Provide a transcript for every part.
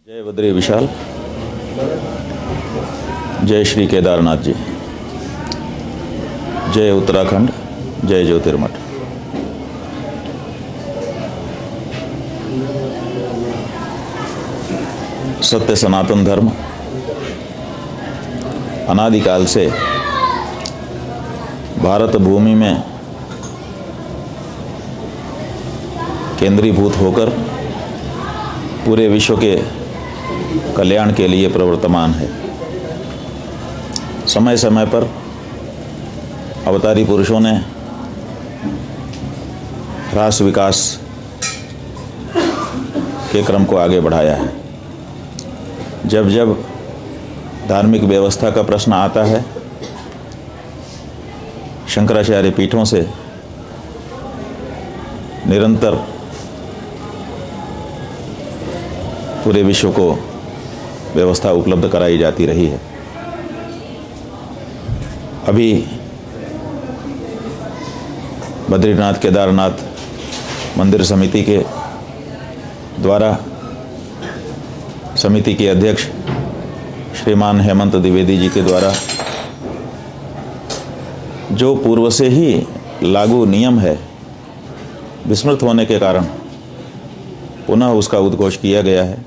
जय बद्री विशाल। जय श्री केदारनाथ जी। जय उत्तराखंड। जय ज्योतिर्मठ। सत्य सनातन धर्म अनादिकाल से भारत भूमि में केंद्रीभूत होकर पूरे विश्व के कल्याण के लिए प्रवर्तमान है। समय समय पर अवतारी पुरुषों ने राष्ट्र विकास के क्रम को आगे बढ़ाया है। जब जब धार्मिक व्यवस्था का प्रश्न आता है, शंकराचार्य पीठों से निरंतर पूरे विश्व को व्यवस्था उपलब्ध कराई जाती रही है। अभी बद्रीनाथ केदारनाथ मंदिर समिति के द्वारा समिति के अध्यक्ष श्रीमान हेमंत द्विवेदी जी के द्वारा जो पूर्व से ही लागू नियम है, विस्मृत होने के कारण पुनः उसका उद्घोष किया गया है,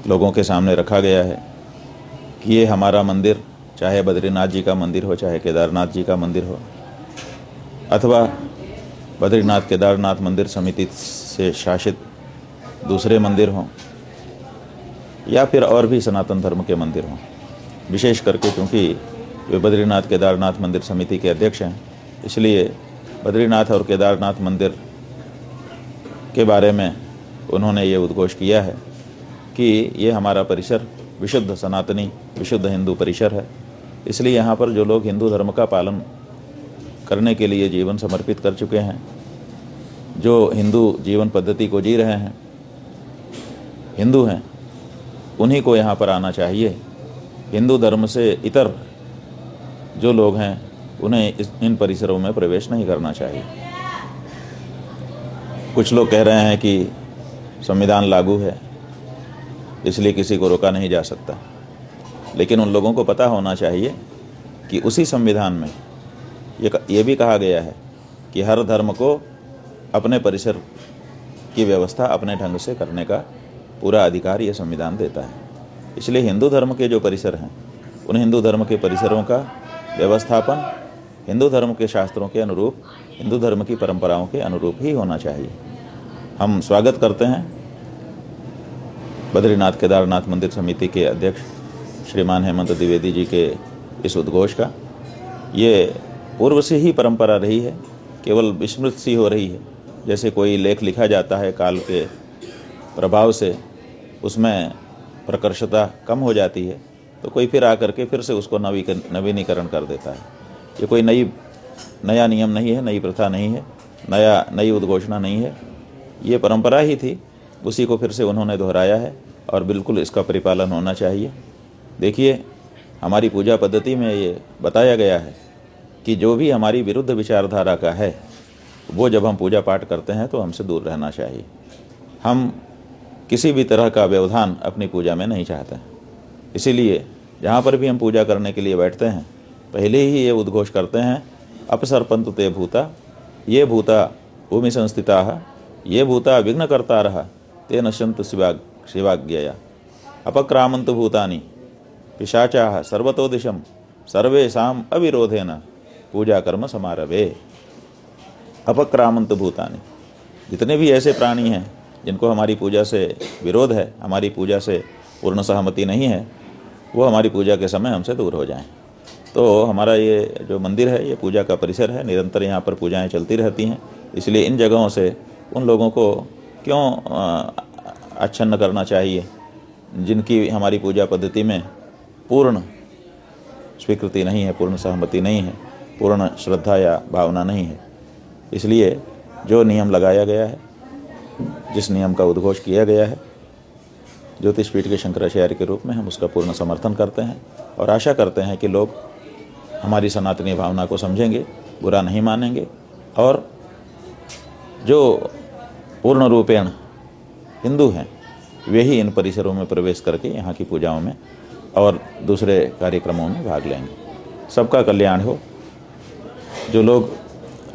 लोगों के सामने रखा गया है कि ये हमारा मंदिर, चाहे बद्रीनाथ जी का मंदिर हो, चाहे केदारनाथ जी का मंदिर हो, अथवा बद्रीनाथ केदारनाथ मंदिर समिति से शासित दूसरे मंदिर हों, या फिर और भी सनातन धर्म के मंदिर हों, विशेष करके क्योंकि वे बद्रीनाथ केदारनाथ मंदिर समिति के अध्यक्ष हैं, इसलिए बद्रीनाथ और केदारनाथ मंदिर के बारे में उन्होंने ये उद्घोष किया है कि ये हमारा परिसर विशुद्ध सनातनी विशुद्ध हिंदू परिसर है। इसलिए यहाँ पर जो लोग हिंदू धर्म का पालन करने के लिए जीवन समर्पित कर चुके हैं, जो हिंदू जीवन पद्धति को जी रहे हैं, हिंदू हैं, उन्हीं को यहाँ पर आना चाहिए। हिंदू धर्म से इतर जो लोग हैं उन्हें इन परिसरों में प्रवेश नहीं करना चाहिए। कुछ लोग कह रहे हैं कि संविधान लागू है इसलिए किसी को रोका नहीं जा सकता, लेकिन उन लोगों को पता होना चाहिए कि उसी संविधान में ये भी कहा गया है कि हर धर्म को अपने परिसर की व्यवस्था अपने ढंग से करने का पूरा अधिकार ये संविधान देता है। इसलिए हिंदू धर्म के जो परिसर हैं, उन हिंदू धर्म के परिसरों का व्यवस्थापन हिंदू धर्म के शास्त्रों के अनुरूप, हिंदू धर्म की परंपराओं के अनुरूप ही होना चाहिए। हम स्वागत करते हैं बद्रीनाथ केदारनाथ मंदिर समिति के अध्यक्ष श्रीमान हेमंत द्विवेदी जी के इस उद्घोष का। ये पूर्व से ही परंपरा रही है, केवल विस्मृत सी हो रही है। जैसे कोई लेख लिखा जाता है, काल के प्रभाव से उसमें प्रकर्षता कम हो जाती है, तो कोई फिर आकर के फिर से उसको नवीनीकरण कर देता है। ये कोई नया नियम नहीं है, नई प्रथा नहीं है, नई उद्घोषणा नहीं है। ये परंपरा ही थी, उसी को फिर से उन्होंने दोहराया है और बिल्कुल इसका परिपालन होना चाहिए। देखिए, हमारी पूजा पद्धति में ये बताया गया है कि जो भी हमारी विरुद्ध विचारधारा का है, वो जब हम पूजा पाठ करते हैं तो हमसे दूर रहना चाहिए। हम किसी भी तरह का व्यवधान अपनी पूजा में नहीं चाहते। इसीलिए जहाँ पर भी हम पूजा करने के लिए बैठते हैं, पहले ही ये उद्घोष करते हैं, अपसर्पंतु ते भूता, ये भूता भूमि संस्थिता, ये भूता विघ्नकर्तारः ते नश्यन्तु शिवाज्ञया, अपक्रामन्तु भूतानि पिशाचाः सर्वतो दिशं सर्वेषाम् अविरोधेन पूजा कर्म समारभे। अपक्रामन्तु भूतानि, जितने भी ऐसे प्राणी हैं जिनको हमारी पूजा से विरोध है, हमारी पूजा से पूर्ण सहमति नहीं है, वो हमारी पूजा के समय हमसे दूर हो जाएं। तो हमारा ये जो मंदिर है, ये पूजा का परिसर है, निरंतर यहाँ पर पूजाएं चलती रहती हैं। इसलिए इन जगहों से उन लोगों को क्यों आच्छन्न करना चाहिए जिनकी हमारी पूजा पद्धति में पूर्ण स्वीकृति नहीं है, पूर्ण सहमति नहीं है, पूर्ण श्रद्धा या भावना नहीं है। इसलिए जो नियम लगाया गया है, जिस नियम का उद्घोष किया गया है, ज्योतिष पीठ के शंकराचार्य के रूप में हम उसका पूर्ण समर्थन करते हैं और आशा करते हैं कि लोग हमारी सनातनी भावना को समझेंगे, बुरा नहीं मानेंगे और जो पूर्ण रूपेण हिंदू हैं वे ही इन परिसरों में प्रवेश करके यहाँ की पूजाओं में और दूसरे कार्यक्रमों में भाग लेंगे। सबका कल्याण हो। जो लोग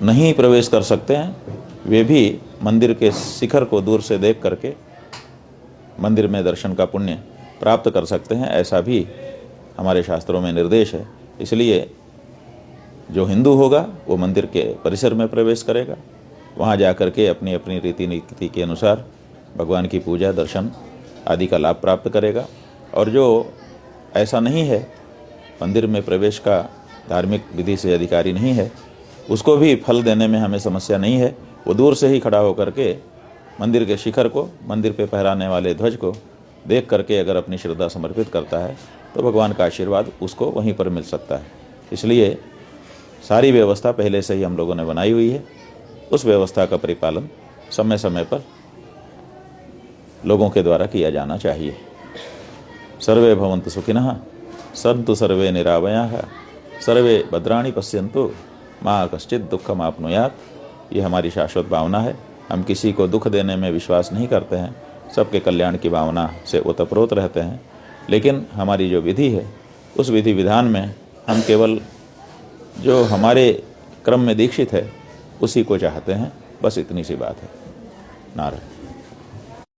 नहीं प्रवेश कर सकते हैं वे भी मंदिर के शिखर को दूर से देख करके मंदिर में दर्शन का पुण्य प्राप्त कर सकते हैं, ऐसा भी हमारे शास्त्रों में निर्देश है। इसलिए जो हिंदू होगा वो मंदिर के परिसर में प्रवेश करेगा, वहाँ जा कर के अपनी अपनी रीति नीति के अनुसार भगवान की पूजा दर्शन आदि का लाभ प्राप्त करेगा। और जो ऐसा नहीं है, मंदिर में प्रवेश का धार्मिक विधि से अधिकारी नहीं है, उसको भी फल देने में हमें समस्या नहीं है। वो दूर से ही खड़ा होकर के मंदिर के शिखर को, मंदिर पे फहराने वाले ध्वज को देख करके अगर अपनी श्रद्धा समर्पित करता है तो भगवान का आशीर्वाद उसको वहीं पर मिल सकता है। इसलिए सारी व्यवस्था पहले से ही हम लोगों ने बनाई हुई है। उस व्यवस्था का परिपालन समय समय पर लोगों के द्वारा किया जाना चाहिए। सर्वे भवन्तु सुखिनः, सन्तु सर्वे निरामयाः, सर्वे भद्राणि पश्यन्तु, मा कश्चित् दुःखम् आप्नुयात्। ये हमारी शाश्वत भावना है। हम किसी को दुख देने में विश्वास नहीं करते हैं, सबके कल्याण की भावना से ओतप्रोत रहते हैं। लेकिन हमारी जो विधि है उस विधि विधान में हम केवल जो हमारे क्रम में दीक्षित है उसी को चाहते हैं, बस इतनी सी बात है। नारायण।